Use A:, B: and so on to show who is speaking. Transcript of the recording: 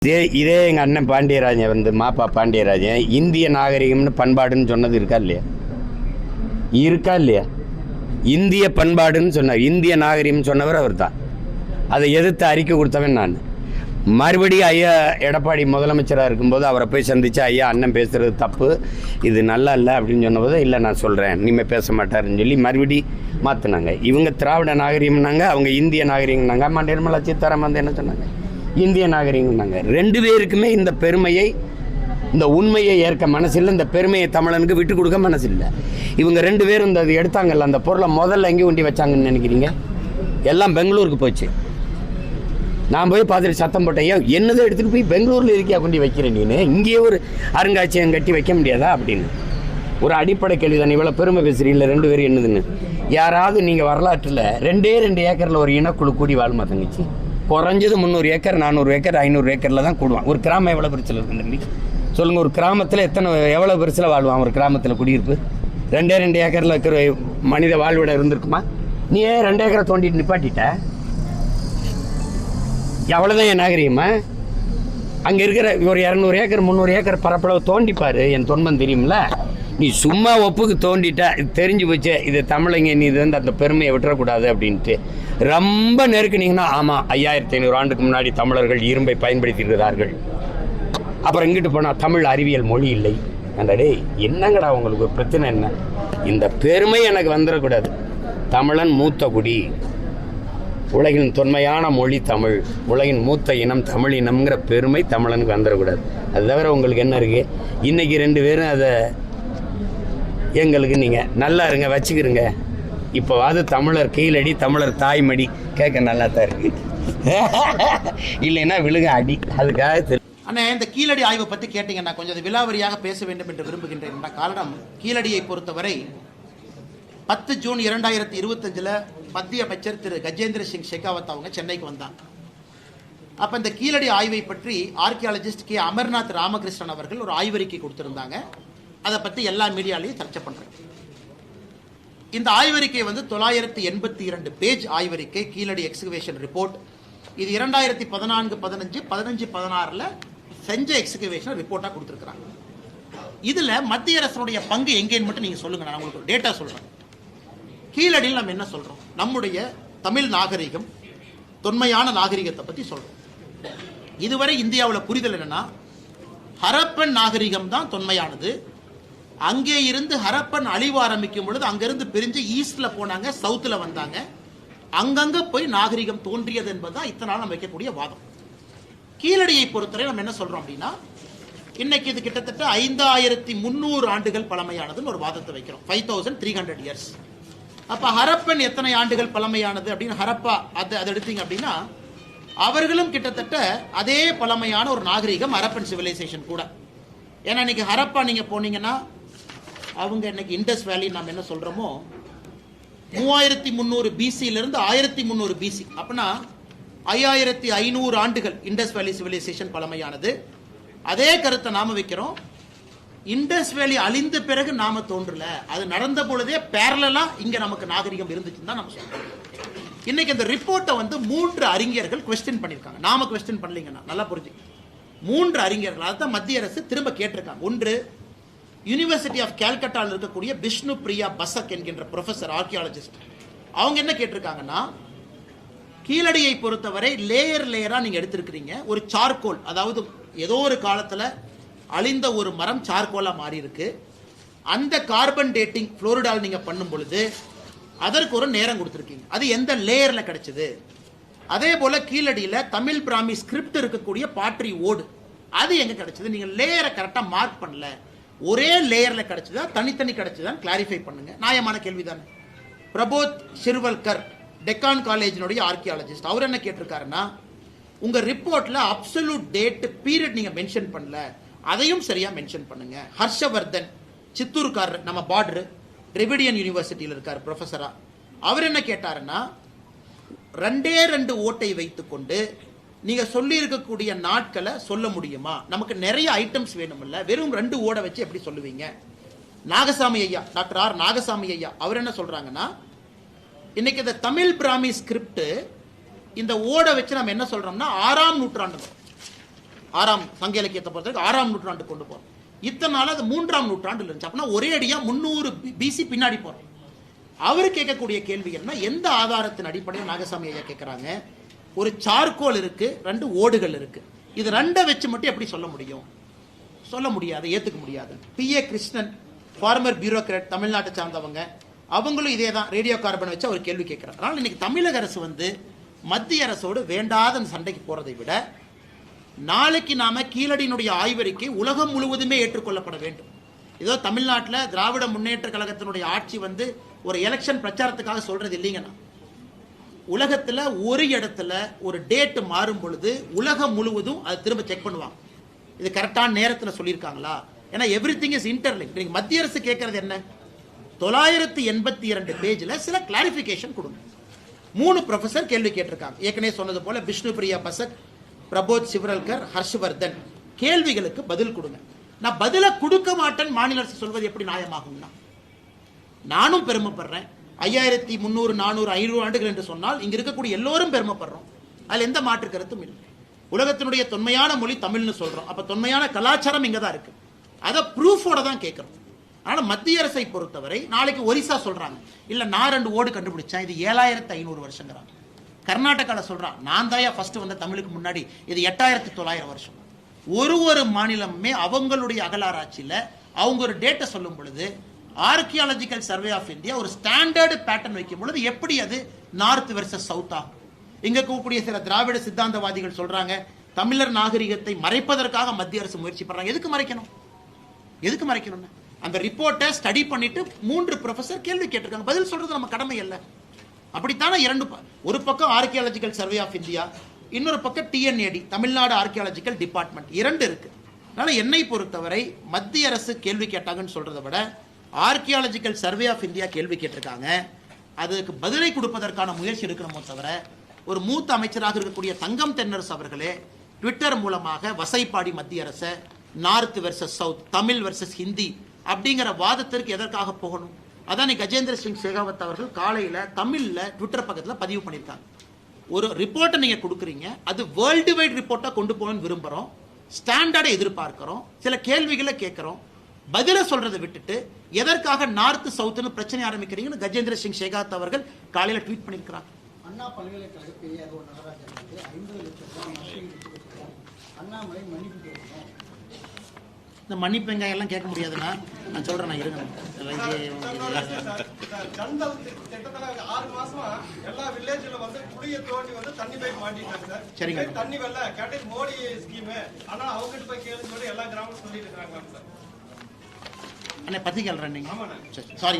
A: இதே எங்கள் அண்ணன் பாண்டியராஜன் மாப்பா பாண்டியராஜன் இந்திய நாகரிகம்னு பண்பாடுன்னு சொன்னது இருக்கா இல்லையா இந்திய பண்பாடுன்னு சொன்னார். இந்திய நாகரிகம் சொன்னவர் அவர் தான். அதை எதிர்த்து அறிக்கை கொடுத்தவன் நான். மறுபடியும் ஐயா எடப்பாடி முதலமைச்சராக இருக்கும்போது அவரை போய் சந்தித்து ஐயா அண்ணன் பேசுகிறது தப்பு, இது நல்லா இல்லை அப்படின்னு சொன்னபோது இல்லை நான் சொல்கிறேன் இனிமேல் பேச மாட்டாருன்னு சொல்லி மறுபடி மாற்றினாங்க. இவங்க திராவிட நாகரிகம்னாங்க, அவங்க இந்திய நாகரிகம்னாங்க. அம்மா நிர்மலா சீதாராமன் வந்து என்ன சொன்னாங்க? இந்திய நாகரிகம்னாங்க. ரெண்டு பேருக்குமே இந்த பெருமையை, இந்த உண்மையை ஏற்க மனசில்லை, இந்த பெருமையை தமிழனுக்கு விட்டு கொடுக்க மனசில்லை. இவங்க ரெண்டு பேரும் இந்த எடுத்தாங்கல்ல, அந்த பொருளை முதல்ல எங்கே கொண்டு வச்சாங்கன்னு நினைக்கிறீங்க? எல்லாம் பெங்களூருக்கு போச்சு. நான் போய் பார்த்துட்டு சத்தம் போட்டேன், என்னதை எடுத்துகிட்டு போய் பெங்களூரில் இருக்கியா கொண்டு வைக்கிறேன் நீனு, இங்கேயே ஒரு அருங்காட்சியகம் கட்டி வைக்க முடியாதா அப்படின்னு. ஒரு அடிப்படை கேள்வி தானே. இவ்வளோ பெருமை பேசுறீங்கள ரெண்டு பேரும் என்னதுன்னு. யாராவது நீங்கள் வரலாற்றில் 2 ஏக்கரில் ஒரு இனக்குழு கூடி வாழ்மா தங்கச்சி? குறைஞ்சது 300 ஏக்கர் 400 ஏக்கர் 500 ஏக்கரில் தான் கூடுவான். ஒரு கிராமம் எவ்வளோ பெருசில் இருக்கு தம்பி சொல்லுங்கள்? ஒரு கிராமத்தில் எவ்வளோ பெருசில் வாழ்வான் ஒரு கிராமத்தில் குடியிருப்பு? 2 ஏக்கரில் இருக்கிற மனித வாழ்விடம் இருந்திருக்குமா? நீ ஏன் 2 ஏக்கரை தோண்டிட்டு நிப்பாட்டிட்ட? எவ்வளோதான் என் நாகரிகமா? அங்கே இருக்கிற ஒரு 200 ஏக்கர் 300 ஏக்கர் பரப்பளவு தோண்டிப்பார், என் தொன்மம் தெரியுமில்ல. நீ சும்மா ஒப்புக்கு தோண்டிட்ட, இது தெரிஞ்சு போச்சு, இது தமிழங்க, நீ இது வந்து அந்த பெருமையை விட்டுறக்கூடாது அப்படின்ட்டு ரொம்ப நெருக்குனீங்கன்னா, ஆமாம் 5500 ஆண்டுக்கு முன்னாடி தமிழர்கள் இரும்பை பயன்படுத்தியிருக்கிறார்கள். அப்புறம் இங்கிட்டு போனால் தமிழ் அறிவியல் மொழி இல்லை. அண்டடே என்னங்கடா உங்களுக்கு ஒரு பிரச்சனை என்ன? இந்த பெருமை எனக்கு வந்துடக்கூடாது. தமிழன் மூத்த குடி, உலகின் தொன்மையான மொழி தமிழ், உலகின் மூத்த இனம் தமிழ் இனம்ங்கிற பெருமை தமிழனுக்கு வந்துடக்கூடாது. அது தவிர உங்களுக்கு என்ன இருக்குது? இன்றைக்கி 2 பேரும் அதை எங்களுக்கு நீங்கள் நல்லா இருங்க வச்சுக்கிறங்க, இப்போவாது தமிழர் கீழடி தமிழர் தாய்மடி கேட்க நல்லா தான் இருக்கு. இல்லைன்னா விழுக அடி. அதுக்காக
B: அண்ணா இந்த கீழடி ஆய்வை பற்றி கேட்டீங்கன்னா கொஞ்சம் அது விலாவரியாக பேச வேண்டும் என்று விரும்புகின்றேன். காரணம், கீழடியை பொறுத்தவரை 10 ஜூன் 2025 மத்திய அமைச்சர் திரு கஜேந்திர சிங் ஷெகாவத் அவங்க சென்னைக்கு வந்தாங்க. அப்போ இந்த கீழடி ஆய்வை பற்றி ஆர்கியாலஜிஸ்ட் கே அமர்நாத் ராமகிருஷ்ணன் அவர்கள் ஒரு ஆய்வறிக்கை கொடுத்திருந்தாங்க. அதை பற்றி எல்லா மீடியாலையும் சர்ச்சை பண்ணுறாங்க. இந்த ஆய்வறிக்கை வந்து 982 பேஜ் ஆய்வறிக்கை, கீழடி எக்ஸ்கவேஷன் ரிப்போர்ட். இது 2014, 15, 15, 16 செஞ்ச எக்ஸ்கவேஷன் ரிப்போர்ட்டாக கொடுத்துருக்குறாங்க. இதில் மத்திய அரசுடைய பங்கு எங்கேன்னு மட்டும் நீங்கள் சொல்லுங்கள், நான் உங்களுக்கு ஒரு டேட்டா சொல்கிறேன். கீழடியில் நம்ம என்ன சொல்கிறோம்? நம்முடைய தமிழ் நாகரிகம், தொன்மையான நாகரிகத்தை பற்றி சொல்கிறோம். இதுவரை இந்தியாவில் புரிதல் என்னன்னா, ஹரப்பன் நாகரிகம் தான் தொன்மையானது. அங்கே இருந்து ஹரப்பன் அழிவு ஆரம்பிக்கும் பொழுது அங்கிருந்து பிரிஞ்சு ஈஸ்ட்ல போனாங்க, சவுத்துல வந்தாங்க, அங்கங்க போய் நாகரிகம் தோன்றியது என்பதுதான் இத்தனை நாள் நம்ம வைக்கக்கூடிய வாதம். கீழடியை பொறுத்தவரை நம்ம என்ன சொல்றோம் அப்படின்னா, இன்னைக்கு இது கிட்டத்தட்ட 5300 ஆண்டுகள் பழமையானதுன்னு ஒரு வாதத்தை வைக்கிறோம். 5300 இயர்ஸ். அப்ப ஹரப்பன் எத்தனை ஆண்டுகள் பழமையானது அப்படின்னு ஹரப்பா அதை எடுத்தீங்க அப்படின்னா, அவர்களும் கிட்டத்தட்ட அதே பழமையான ஒரு நாகரிகம் ஹரப்பன் சிவிலைசேஷன் கூட. ஏன்னா இன்னைக்கு ஹரப்பா நீங்க போனீங்கன்னா, அவங்க இன்னைக்கு இண்டஸ் வேலி நம்ம என்ன சொல்றோமோ 3300 பிசியிலிருந்து 1300 பிசி, அப்படின்னா 5500 ஆண்டுகள் இண்டஸ் வேலி சிவிலைசேஷன் பழமையானது. அதே கருத்தை நாம வைக்கிறோம். இண்டஸ் வேலி அழிந்த பிறகு நாம தோன்றல, அது நடந்த பொழுதே பேரலா இங்க நமக்கு நாகரிகம் இருந்துச்சுன்னு தான் நம்ம சொல்றோம். இன்னைக்கு இந்த ரிப்போர்ட்டை வந்து 3 அறிஞர்கள் குவெஸ்டின் பண்ணியிருக்காங்க. நாம குவெஸ்டின் பண்ணலீங்கன்னா நல்லா புரிஞ்சு. 3 அறிஞர்கள் அதான் மத்திய அரசு திரும்ப கேட்டிருக்காங்க. ஒன்று, யூனிவர்சிட்டி ஆஃப் கல்கட்டாவில் இருக்கக்கூடிய விஷ்ணு பிரியா பசக் என்கின்ற ப்ரொஃபசர் ஆர்கியாலஜிஸ்ட். அவங்க என்ன கேட்டிருக்காங்கன்னா, கீழடியை பொறுத்தவரை லேயரா நீங்க எடுத்திருக்கிறீங்க. ஒரு சார்கோல், அதாவது ஏதோ ஒரு காலத்துல அழிந்த ஒரு மரம் சார்கோலா மாறி இருக்கு. அந்த கார்பன் டேட்டிங் புளோரிடால் நீங்க பண்ணும் பொழுது அதற்கு ஒரு நேரம் கொடுத்துருக்கீங்க. அது எந்த லேயர்ல கிடைச்சது? அதே போல கீழடியில தமிழ் பிராமி ஸ்கிரிப்ட் இருக்கக்கூடிய பாட்ரி ஓடு, அது எங்க கிடைச்சது? நீங்க லேயரை கரெக்டா மார்க் பண்ணல, ஒரே லேயர்ல கிடைச்சதா தனித்தனி கிடைச்சதான் கிளாரிஃபை பண்ணுங்க. நியாயமான கேள்விதானே. பிரபோத் ஷிர்வல்கர் டெக்கான் காலேஜினுடைய ஆர்கியாலஜிஸ்ட், அவர் என்ன கேட்டிருக்காருன்னா, உங்க ரிப்போர்ட்ல அப்சல்யூட் டேட் பீரியட் நீங்க மென்ஷன் பண்ணல, அதையும் சரியா மென்ஷன் பண்ணுங்க. ஹர்ஷவர்தன் சித்தூர்காரர், நம்ம பார்டர் டிரெவிடியன் யூனிவர்சிட்டியில் இருக்கார் ப்ரொஃபஸரா, அவர் என்ன கேட்டாருன்னா, 2 ஓட்டை வைத்துக்கொண்டு நீங்க சொல்லி இருக்கக்கூடிய நாட்களை சொல்ல முடியுமா? நமக்கு நிறைய ஐட்டம்ஸ் வேணும்ல, வெறும் 2 ஓடை வச்சு எப்படி சொல்லுவீங்க? நாகசாமி ஐயா, டாக்டர் ஆர் நாகசாமி ஐயா, அவர் என்ன சொல்றாங்கன்னா, இன்னைக்கு இந்த தமிழ் பிராமி ஸ்கிரிப்ட் இந்த ஓடை வச்சு நம்ம என்ன சொல்றோம்னா 6ஆம் நூற்றாண்டு 6ஆம் சங்க இலக்கியத்தை பொறுத்தவரைக்கும் 6ஆம் நூற்றாண்டு கொண்டு போறோம். இத்தனை நாள் அது 3ஆம் நூற்றாண்டு இருந்துச்சு. அப்படின்னா ஒரே அடியா 300 பிசி பின்னாடி போறோம். அவர் கேட்கக்கூடிய கேள்வி என்ன, எந்த ஆதாரத்தின் அடிப்படையில் நாகசாமி ஐயா கேட்கிறாங்க, ஒரு சார்கோல் இருக்கு, 2 ஓடுகள் இருக்கு, இது 2 வச்சு மட்டும் எப்படி சொல்ல முடியும்? சொல்ல முடியாது, ஏத்துக்க முடியாது. PA கிருஷ்ணன் ஃபார்மர் பியூரோக்ராட், தமிழ்நாட்டை சார்ந்தவங்க, அவங்களும் இதே தான் ரேடியோ கார்பன் வச்சு அவர் கேள்வி கேட்கிறார். அதனால இன்னைக்கு தமிழக அரசு வந்து மத்திய அரசோடு வேண்டாத சண்டைக்கு போறதை விட நாளைக்கு நாம கீழடியினுடைய ஆய்வறிக்கை உலகம் முழுவதுமே ஏற்றுக்கொள்ளப்பட வேண்டும். ஏதோ தமிழ்நாட்டில் திராவிட முன்னேற்ற கழகத்தினுடைய ஆட்சி வந்து ஒரு எலெக்ஷன் பிரச்சாரத்துக்காக சொல்றது இல்லைங்கன்னா, உலகத்துல ஒரு இடத்துல ஒரு டேட் மாறும் பொழுது உலகம் முழுவதும் அது திரும்ப செக் பண்ணுவாங்க, இது கரெக்டான நேரத்தில் சொல்லியிருக்காங்களா. ஏன்னா எவ்ரிதிங் இஸ் இன்டர்லிங்க். நீங்க மத்திய அரசு கேட்கறது என்ன, 982 பேஜ்ல சில கிளாரிபிகேஷன் கொடுங்க. 3 ப்ரொஃபசர் கேள்வி கேட்டிருக்காங்க. ஏற்கனவே சொன்னது போல விஷ்ணு பிரியா பசக், பிரபோத் சிவரல்கர், ஹர்ஷ்வர்தன் கேள்விகளுக்கு பதில் கொடுங்க. நான் பதில கொடுக்க மாட்டேன் மாநில அரசு சொல்வது எப்படி நியாயமாகும்னா, நானும் பெருமைப்படுறேன். 5300, 400, 500 ஆண்டுகள் என்று சொன்னால் இங்க இருக்கக்கூடிய எல்லோரும் பெருமைப்படுறோம். அதுல எந்த மாற்று கருத்தும் இல்லை. உலகத்தினுடைய தொன்மையான மொழி தமிழ்னு சொல்றோம். அப்ப தொன்மையான கலாச்சாரம் இங்க தான் இருக்கு. அதை ப்ரூஃபோட தான் கேட்கறோம். ஆனா மத்திய அரசை பொறுத்தவரை நாளைக்கு ஒரிசா சொல்றாங்க, இல்ல நான் 2 ஓடு கண்டுபிடிச்சேன், இது 7500 வருஷங்கிறாங்க. கர்நாடகாவில் சொல்றான், நான் தாயா ஃபர்ஸ்ட் வந்த தமிழுக்கு முன்னாடி, இது 8900 வருஷம். ஒரு மாநிலமே அவங்களுடைய அகலாராய்ச்சியில அவங்க ஒரு டேட்டை சொல்லும் பொழுது ஆர்கியாலஜிக்கல் சர்வே ஆஃப் இந்தியா ஒரு ஸ்டாண்டர்டு பேட்டர்ன் வைக்கும் பொழுது எப்படி அது நார்த் வெர்சஸ் சவுத் ஆகும்? இங்க இருக்கக்கூடிய சில திராவிட சித்தாந்தவாதிகள் சொல்றாங்க, தமிழர் நாகரிகத்தை மறைப்பதற்காக மத்திய அரசு முயற்சி பண்றாங்க. எதுக்கு மறைக்கணும்? எதுக்கு மறைக்கணும்? அந்த ரிப்போர்ட்டை ஸ்டடி பண்ணிட்டு 3 ப்ரொஃபசர் கேள்வி கேட்டிருக்காங்க, பதில் சொல்றது நம்ம கடமை இல்லை. அப்படித்தானே ஒரு பக்கம் ஆர்கியாலஜிக்கல் சர்வே ஆஃப் இந்தியா, இன்னொரு பக்கம் TNAD தமிழ்நாடு ஆர்கியாலஜிக்கல் டிபார்ட்மெண்ட், 2 இருக்கு. அதனால என்னை பொறுத்தவரை மத்திய அரசு கேள்வி கேட்டாங்கன்னு சொல்றதை விட ஆர்கியாலஜிக்கல் சர்வே ஆஃப் இந்தியா கேள்வி கேட்டிருக்காங்க, அதுக்கு பதிலை கொடுப்பதற்கான முயற்சி இருக்கணுமோ தவிர, ஒரு மூத்த அமைச்சராக இருக்கக்கூடிய தங்கம் தென்னரசு அவர்களே ட்விட்டர் மூலமாக வசைப்பாடி மத்திய அரசை north versus south, Tamil versus Hindi அப்படிங்கிற வாதத்திற்கு எதற்காக போகணும்? அதான் கஜேந்திர சிங் ஷெகாவத் அவர்கள் காலையில தமிழ்ல ட்விட்டர் பக்கத்துல பதிவு பண்ணியிருக்காங்க. ஒரு ரிப்போர்ட்டை நீங்க கொடுக்குறீங்க, அது வேர்ல்டு வைட் ரிப்போர்ட்டா கொண்டு போகணும்னு விரும்புறோம், ஸ்டாண்டர்டை எதிர்பார்க்கிறோம், சில கேள்விகளை கேட்கிறோம், பதில சொல்றதை விட்டுட்டு எதற்காக நார்த் சவுத்னு பிரச்சனை ஆரம்பிக்கிறீங்கன்னு கஜேந்திர சிங் ஷெகாவத் அவர்கள் காலையில ட்வீட் பண்ணியிருக்கிறாங்க.
C: அண்ணா பல்கலைக்கழக பெரிய நகராட்சி 50 லட்சம் ரூபாய் அண்ணாமலை மன்னிப்பு கேட்கணும்.
B: இந்த மன்னிப்பு வெங்காயம் எல்லாம் கேட்க முடியாதுன்னா நான் சொல்றேன், நான் இருங்க. சரிங்க, என்ன பத்தி கேள்றேன் நீங்க? சாரி.